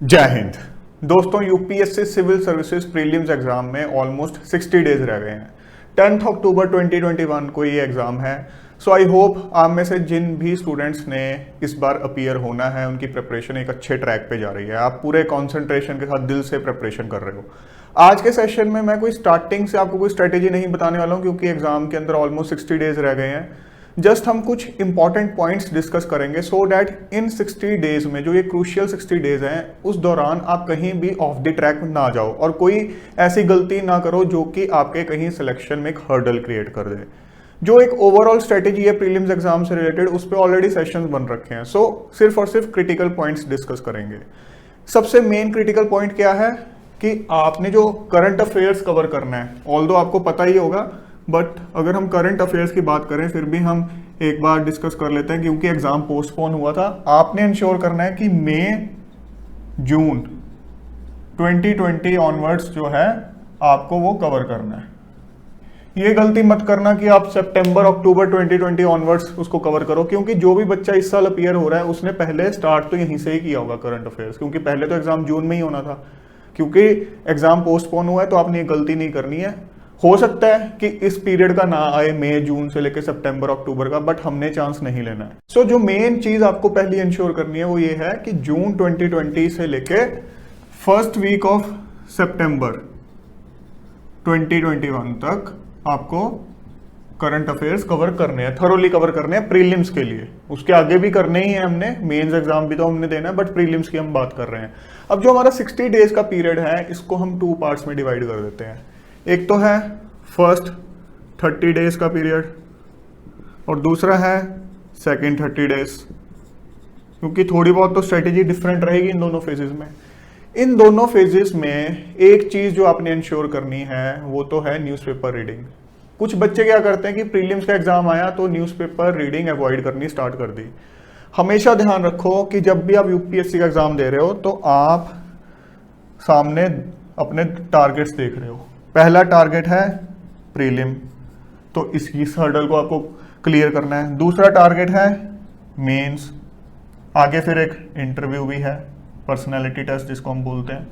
जय हिंद। दोस्तों, UPSC civil services prelims exam में ऑलमोस्ट 60 डेज रह गए हैं। 10 अक्टूबर 2021 को ये एग्जाम है। सो आई होप आप में से जिन भी स्टूडेंट्स ने इस बार अपीयर होना है उनकी प्रिपरेशन एक अच्छे ट्रैक पे जा रही है। आप पूरे कंसंट्रेशन के साथ दिल से प्रिपरेशन कर रहे हो। आज के सेशन में मैं कोई स्टार्टिंग से आपको कोई स्ट्रेटेजी नहीं बताने वाला हूँ क्योंकि एग्जाम के अंदर ऑलमोस्ट 60 डेज रह गए हैं। जस्ट हम कुछ इंपॉर्टेंट पॉइंट्स डिस्कस करेंगे सो डैट इन 60 डेज में जो ये क्रूशियल 60 डेज हैं उस दौरान आप कहीं भी ऑफ द ट्रैक ना जाओ और कोई ऐसी गलती ना करो जो कि आपके कहीं सिलेक्शन में एक हर्डल क्रिएट कर दे। जो एक ओवरऑल स्ट्रेटेजी है प्रीलिम्स एग्जाम से रिलेटेड उस पर ऑलरेडी सेशंस बन रखे हैं। सो सिर्फ और सिर्फ क्रिटिकल पॉइंट्स डिस्कस करेंगे। सबसे मेन क्रिटिकल पॉइंट क्या है कि आपने जो करंट अफेयर्स कवर करना है, ऑल्दो आपको पता ही होगा, बट अगर हम करंट अफेयर्स की बात करें फिर भी हम एक बार डिस्कस कर लेते हैं क्योंकि एग्जाम पोस्टपोन हुआ था। आपने इंश्योर करना है कि मई जून 2020 ऑनवर्ड्स जो है आपको वो कवर करना है। ये गलती मत करना कि आप सितंबर अक्टूबर 2020 ऑनवर्ड्स उसको कवर करो, क्योंकि जो भी बच्चा इस साल अपीयर हो रहा है उसने पहले स्टार्ट तो यहीं से ही किया होगा करंट अफेयर्स, क्योंकि पहले तो एग्जाम जून में ही होना था। क्योंकि एग्जाम पोस्टपोन हुआ है तो आपने ये गलती नहीं करनी है। हो सकता है कि इस पीरियड का ना आए मई जून से लेकर सितंबर अक्टूबर का, बट हमने चांस नहीं लेना है। सो जो मेन चीज आपको पहले इंश्योर करनी है वो ये है कि जून 2020 से लेके फर्स्ट वीक ऑफ सितंबर 2021 तक आपको करंट अफेयर्स कवर करने हैं, थरोली कवर करने हैं प्रीलिम्स के लिए। उसके आगे भी करने ही है हमने, मेंस एग्जाम भी तो हमने देना है, बट प्रीलिम्स की हम बात कर रहे हैं। अब जो हमारा 60 डेज का पीरियड है इसको हम 2 पार्ट्स में डिवाइड कर देते हैं। एक तो है फर्स्ट 30 डेज का पीरियड और दूसरा है सेकंड 30 डेज, क्योंकि थोड़ी बहुत तो स्ट्रेटेजी डिफरेंट रहेगी इन दोनों फेजेस में। इन दोनों फेजेस में एक चीज जो आपने इंश्योर करनी है वो तो है न्यूज़पेपर रीडिंग। कुछ बच्चे क्या करते हैं कि प्रीलिम्स का एग्जाम आया तो न्यूज़पेपर रीडिंग अवॉइड करनी स्टार्ट कर दी। हमेशा ध्यान रखो कि जब भी आप यूपीएससी का एग्जाम दे रहे हो तो आप सामने अपने टारगेट्स देख रहे हो। पहला टारगेट है प्रीलिम, तो इस हर्डल को आपको क्लियर करना है। दूसरा टारगेट है मेंस, आगे फिर एक इंटरव्यू भी है, पर्सनालिटी टेस्ट जिसको हम बोलते हैं।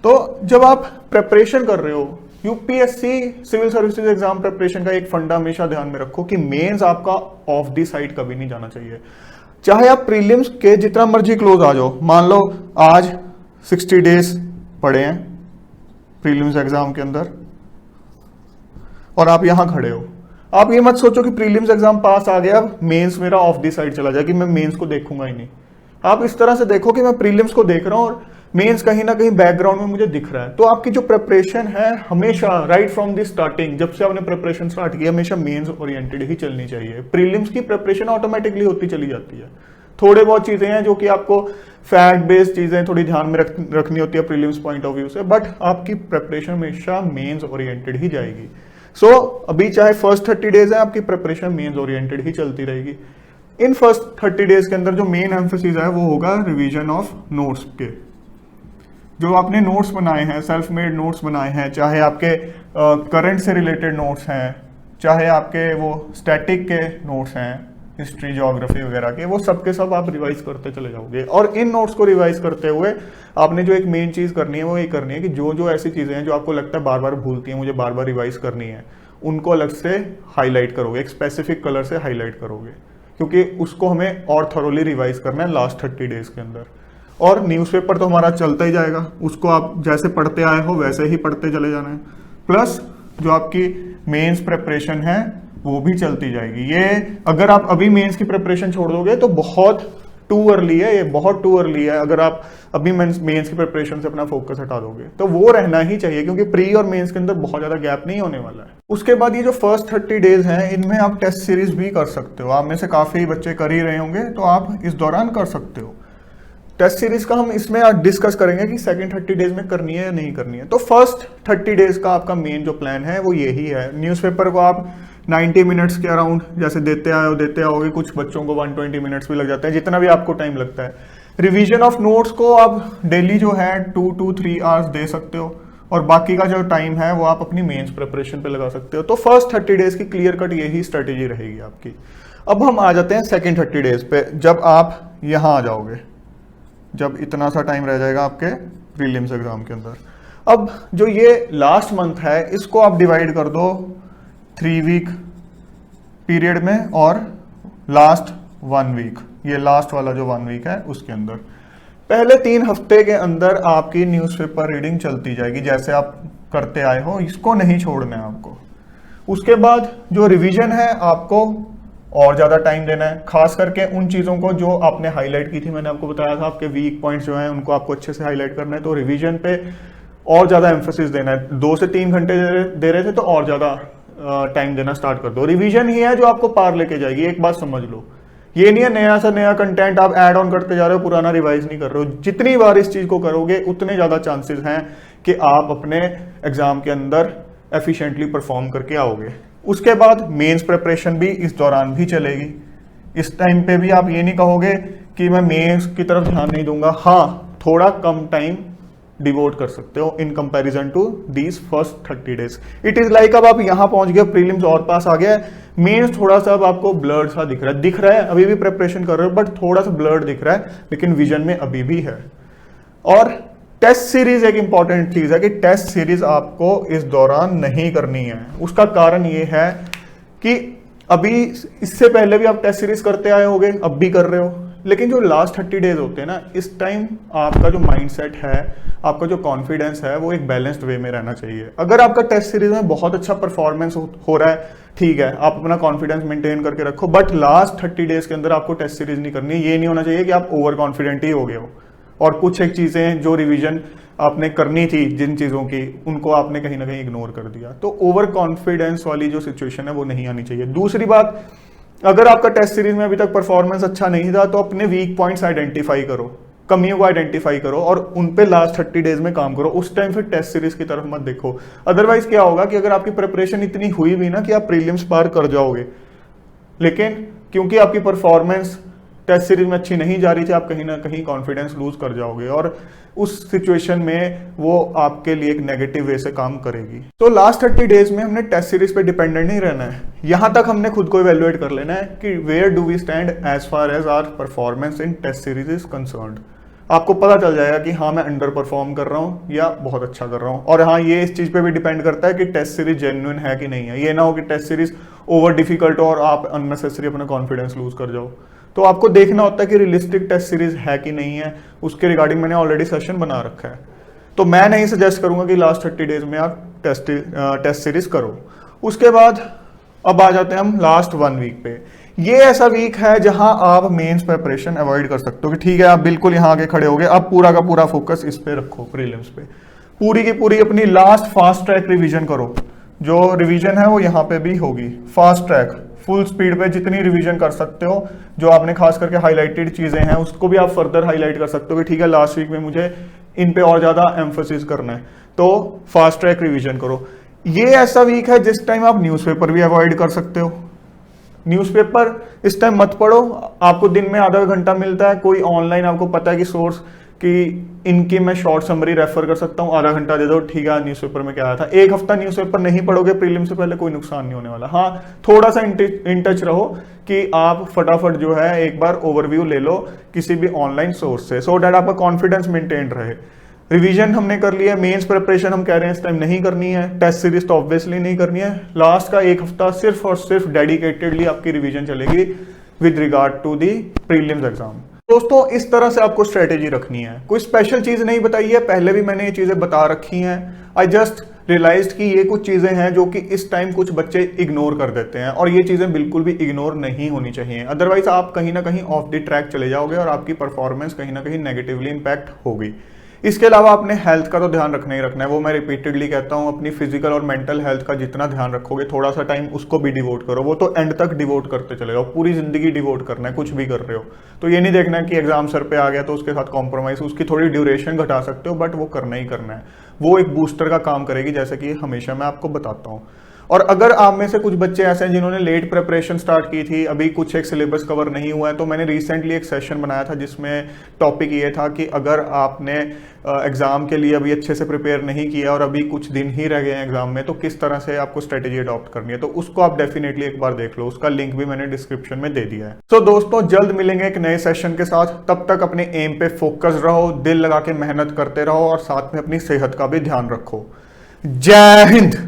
तो जब आप प्रिपरेशन कर रहे हो UPSC civil services exam preparation का एक फंडा हमेशा ध्यान में रखो कि मेंस आपका ऑफ दी साइड कभी नहीं जाना चाहिए। चाहे आप प्रीलिम्स के जितना मर्जी क्लोज आ जाओ, मान लो आज 60 डेज पड़े हैं प्रीलिम्स एग्जाम के अंदर और आप यहां खड़े हो, आप ये मत सोचो कि प्रीलिम्स एग्जाम पास आ गया अब मेंस मेरा ऑफ दी साइड चला जाए कि मैं मेंस को देखूंगा ही नहीं। आप इस तरह से देखो कि मैं प्रीलिम्स को देख रहा हूं और मेंस कहीं ना कहीं बैकग्राउंड में मुझे दिख रहा है। तो आपकी जो प्रिपरेशन है हमेशा राइट फ्रॉम द स्टार्टिंग, जब से आपने प्रिपरेशन स्टार्ट की, हमेशा मेंस ओरिएंटेड ही चलनी चाहिए। प्रीलिम्स की प्रिपरेशन ऑटोमेटिकली होती चली जाती है। थोड़े बहुत चीजें हैं जो कि आपको फैक्ट बेस्ड चीजें थोड़ी ध्यान में रखनी होती है प्रीलिम्स पॉइंट ऑफ व्यू से, बट आपकी प्रिपरेशन हमेशा मेंस ओरिएंटेड ही जाएगी। सो अभी चाहे फर्स्ट 30 डेज है आपकी प्रिपरेशन मेंस ओरिएंटेड ही चलती रहेगी। इन फर्स्ट 30 डेज के अंदर जो मेन एम्फेसिस है वो होगा रिवीजन ऑफ नोट्स के। जो आपने नोट्स बनाए हैं, सेल्फ मेड नोट्स बनाए हैं, चाहे आपके करंट से रिलेटेड नोट्स हैं, चाहे आपके वो स्टैटिक के नोट्स हैं, हिस्ट्री ज्योग्राफी वगैरह के, वो सब के सब आप रिवाइज करते चले जाओगे। और इन नोट्स को रिवाइज करते हुए आपने जो एक मेन चीज करनी है वो ये करनी है कि जो जो ऐसी चीजें हैं जो आपको लगता है बार बार भूलती हैं, मुझे बार बार रिवाइज करनी है, उनको अलग से हाईलाइट करोगे, एक स्पेसिफिक कलर से हाईलाइट करोगे, क्योंकि उसको हमें और थोरोली रिवाइज करना है लास्ट 30 डेज के अंदर। और न्यूज़पेपर तो हमारा चलता ही जाएगा, उसको आप जैसे पढ़ते आए हो वैसे ही पढ़ते चले जाना है। प्लस जो आपकी मेंस प्रिपरेशन है वो भी चलती जाएगी। ये अगर आप अभी मेंस की प्रिपरेशन छोड़ दोगे तो बहुत टू अर्ली है, ये बहुत टू अर्ली है। अगर आप अभी मेंस की प्रिपरेशन से अपना फोकस हटा दोगे तो वो रहना ही चाहिए, क्योंकि प्री और मेंस के अंदर बहुत ज्यादा गैप नहीं होने वाला है। उसके बाद ये जो फर्स्ट 30 डेज हैं इनमें आप टेस्ट सीरीज भी कर सकते हो। आप में से काफी बच्चे कर ही रहे होंगे तो आप इस दौरान कर सकते हो। टेस्ट सीरीज का हम इसमें आज डिस्कस करेंगे कि सेकंड 30 डेज में करनी है या नहीं करनी है। तो फर्स्ट 30 डेज का आपका मेन जो प्लान है वो यही है। न्यूज़पेपर को आप 90 मिनट्स के अराउंड जैसे देते आओगे, कुछ बच्चों को 120 मिनट्स भी लग जाते हैं, जितना भी आपको टाइम लगता है। रिवीजन ऑफ नोट्स को आप डेली जो है 2 to 3 आवर्स दे सकते हो और बाकी का जो टाइम है वो आप अपनी मेंस प्रिपरेशन पे लगा सकते हो। तो फर्स्ट 30 डेज की क्लियर कट यही स्ट्रेटेजी रहेगी आपकी। अब हम आ जाते हैं सेकंड 30 डेज पे, जब आप यहां आ जाओगे जब इतना सा टाइम रह जाएगा आपके प्रीलिम्स एग्जाम के अंदर। अब जो ये लास्ट मंथ है इसको आप डिवाइड कर दो 3 वीक पीरियड में और लास्ट 1 वीक, ये लास्ट वाला जो 1 वीक है उसके अंदर। पहले 3 हफ्ते के अंदर आपकी न्यूज़पेपर रीडिंग चलती जाएगी जैसे आप करते आए हो, इसको नहीं छोड़ना है आपको। उसके बाद जो रिवीजन है आपको और ज़्यादा टाइम देना है, खास करके उन चीज़ों को जो आपने हाईलाइट की थी। मैंने आपको बताया था आपके वीक पॉइंट्स जो हैं उनको आपको अच्छे से हाईलाइट करना है, तो रिवीजन पे और ज़्यादा एम्फोसिस देना है। 2 से 3 घंटे दे रहे थे तो और ज़्यादा टाइम देना स्टार्ट कर दो। रिवीजन ही है जो आपको पार लेके जाएगी, एक बात समझ लो। ये नहीं है नया सा नया कंटेंट आप ऐड ऑन करते जा रहे हो, पुराना रिवाइज नहीं कर रहे हो। जितनी बार इस चीज़ को करोगे उतने ज़्यादा चांसेस हैं कि आप अपने एग्जाम के अंदर एफिशिएंटली परफॉर्म करके आओगे। उसके बाद मेंस प्रिपरेशन भी इस दौरान भी चलेगी। इस टाइम पे भी आप ये नहीं कहोगे कि मैं मेंस की तरफ ध्यान नहीं दूंगा। हाँ, थोड़ा कम टाइम डिवोट कर सकते हो in comparison to these first 30 days. It is like अब आप यहां पहुंच गए, प्रीलिम्स और पास आ गया है, मेंस थोड़ा सा अब आपको ब्लर्ड सा दिख रहा है, अभी भी प्रिपरेशन कर रहे हो बट थोड़ा सा ब्लर्ड दिख रहा है, लेकिन विजन में अभी भी है। और टेस्ट सीरीज एक इंपॉर्टेंट चीज है कि टेस्ट सीरीज आपको इस दौरान नहीं करनी है। उसका कारण ये है कि अभी इससे पहले भी आप टेस्ट सीरीज करते आए होगे, अब भी कर रहे हो, लेकिन जो लास्ट 30 डेज होते हैं ना, इस टाइम आपका जो माइंडसेट है, आपका जो कॉन्फिडेंस है, वो एक बैलेंस्ड वे में रहना चाहिए। अगर आपका टेस्ट सीरीज में बहुत अच्छा परफॉर्मेंस हो रहा है, ठीक है, आप अपना कॉन्फिडेंस मेंटेन करके रखो, बट लास्ट 30 डेज के अंदर आपको टेस्ट सीरीज नहीं करनी। ये नहीं होना चाहिए कि आप ओवर कॉन्फिडेंट ही हो गए हो और कुछ एक चीजें जो रिवीजन आपने करनी थी जिन चीजों की, उनको आपने कहीं ना कहीं इग्नोर कर दिया। तो ओवर कॉन्फिडेंस वाली जो सिचुएशन है वो नहीं आनी चाहिए। दूसरी बात, अगर आपका टेस्ट सीरीज में अभी तक परफॉर्मेंस अच्छा नहीं था तो अपने वीक पॉइंट्स आइडेंटिफाई करो, कमियों को आइडेंटिफाई करो और उन पे लास्ट 30 डेज में काम करो। उस टाइम फिर टेस्ट सीरीज की तरफ मत देखो। अदरवाइज क्या होगा कि अगर आपकी प्रिपरेशन इतनी हुई भी ना कि आप प्रीलिम्स पार कर जाओगे, लेकिन क्योंकि आपकी परफॉर्मेंस टेस्ट सीरीज में अच्छी नहीं जा रही थी, आप कहीं ना कहीं कॉन्फिडेंस लूज कर जाओगे और उस सिचुएशन में वो आपके लिए एक नेगेटिव वे से काम करेगी। तो लास्ट 30 डेज में हमने टेस्ट सीरीज पे डिपेंडेंट नहीं रहना है। यहां तक हमने खुद को इवेल्युएट कर लेना है कि where do we stand as far as our performance in test series is concerned. आपको पता चल जाएगा कि हाँ मैं अंडर परफॉर्म कर रहा हूँ या बहुत अच्छा कर रहा हूँ। और हाँ, ये इस चीज पे भी डिपेंड करता है कि टेस्ट सीरीज जेन्युइन है कि नहीं है। ये ना हो कि टेस्ट सीरीज ओवर डिफिकल्ट हो और आप अननेसेसरी अपना कॉन्फिडेंस लूज कर जाओ। तो आपको देखना होता है कि रियलिस्टिक टेस्ट सीरीज है कि नहीं है, उसके रिगार्डिंग मैंने ऑलरेडी सेशन बना रखा है। तो मैं नहीं सजेस्ट करूंगा कि लास्ट 30 डेज में आप टेस्ट सीरीज करो। उसके बाद अब आ जाते हैं हम लास्ट 1 वीक पे। ये ऐसा वीक है जहां आप मेंस प्रिपरेशन अवॉइड कर सकते हो कि ठीक है आप बिल्कुल यहां आके खड़े हो गए, अब पूरा का पूरा फोकस इस पे रखो, प्रीलिम्स पे पूरी की पूरी अपनी लास्ट फास्ट ट्रैक रिवीजन करो। जो रिवीजन है वो यहाँ पे भी होगी, फास्ट ट्रैक फुल स्पीड पे जितनी रिवीजन कर सकते हो। जो आपने खास करके हाईलाइटेड चीजें हैं उसको भी आप फर्दर हाईलाइट कर सकते हो कि ठीक है लास्ट वीक में मुझे इन पे और ज्यादा एम्फोसिस करना है, तो फास्ट ट्रैक रिवीजन करो। ये ऐसा वीक है जिस टाइम आप न्यूज़पेपर भी अवॉइड कर सकते हो। न्यूज़पेपर इस टाइम मत पढ़ो, आपको दिन में आधा घंटा मिलता है, कोई ऑनलाइन आपको पता है कि सोर्स कि इनकी मैं शॉर्ट समरी रेफर कर सकता हूँ, आधा घंटा दे दो, ठीक है न्यूज़पेपर में क्या आया था। एक हफ्ता न्यूज़पेपर नहीं पढ़ोगे प्रीलिम से पहले, कोई नुकसान नहीं होने वाला। हाँ, थोड़ा सा इन टच रहो कि आप फटाफट जो है एक बार ओवरव्यू ले लो किसी भी ऑनलाइन सोर्स से, सो दैट आपका कॉन्फिडेंस मेंटेन रहे। रिवीजन हमने कर लिया, मेंस प्रिपरेशन हम कह रहे हैं इस टाइम नहीं करनी है, टेस्ट सीरीज तो ऑब्वियसली नहीं करनी है। लास्ट का एक हफ्ता सिर्फ और सिर्फ डेडिकेटेडली आपकी रिवीजन चलेगी with regard to the prelims exam. दोस्तों इस तरह से आपको स्ट्रेटेजी रखनी है, कोई स्पेशल चीज नहीं बताई है, पहले भी मैंने ये चीजें बता रखी हैं। आई जस्ट रियलाइज्ड कि ये कुछ चीजें हैं जो कि इस टाइम कुछ बच्चे इग्नोर कर देते हैं और ये चीजें बिल्कुल भी इग्नोर नहीं होनी चाहिए, अदरवाइज आप कहीं ना कहीं ऑफ द ट्रैक चले जाओगे और आपकी परफॉर्मेंस कहीं ना कहीं नेगेटिवली इंपैक्ट होगी। इसके अलावा अपने हेल्थ का तो ध्यान रखना ही रखना है, वो मैं रिपीटेडली कहता हूँ। अपनी फिजिकल और मेंटल हेल्थ का जितना ध्यान रखोगे, थोड़ा सा टाइम उसको भी डिवोट करो। वो तो एंड तक डिवोट करते चले जाओ, पूरी जिंदगी डिवोट करना है कुछ भी कर रहे हो। तो ये नहीं देखना है कि एग्जाम सर पे आ गया तो उसके साथ कॉम्प्रोमाइज, उसकी थोड़ी ड्यूरेशन घटा सकते हो बट वो करना ही करना है। वो एक बूस्टर का काम करेगी, जैसे कि हमेशा मैं आपको बताता हूँ। और अगर आप में से कुछ बच्चे ऐसे हैं जिन्होंने लेट प्रिपरेशन स्टार्ट की थी, अभी कुछ एक सिलेबस कवर नहीं हुआ है, तो मैंने रिसेंटली एक सेशन बनाया था जिसमें टॉपिक ये था कि अगर आपने एग्जाम के लिए अभी अच्छे से प्रिपेयर नहीं किया और अभी कुछ दिन ही रह गए हैं एग्जाम में, तो किस तरह से आपको स्ट्रेटेजी अडॉप्ट करनी है, तो उसको आप डेफिनेटली एक बार देख लो, उसका लिंक भी मैंने डिस्क्रिप्शन में दे दिया है। तो दोस्तों जल्द मिलेंगे एक नए सेशन के साथ, तब तक अपने एम पे फोकस रहो, दिल लगा के मेहनत करते रहो और साथ में अपनी सेहत का भी ध्यान रखो। जय हिंद।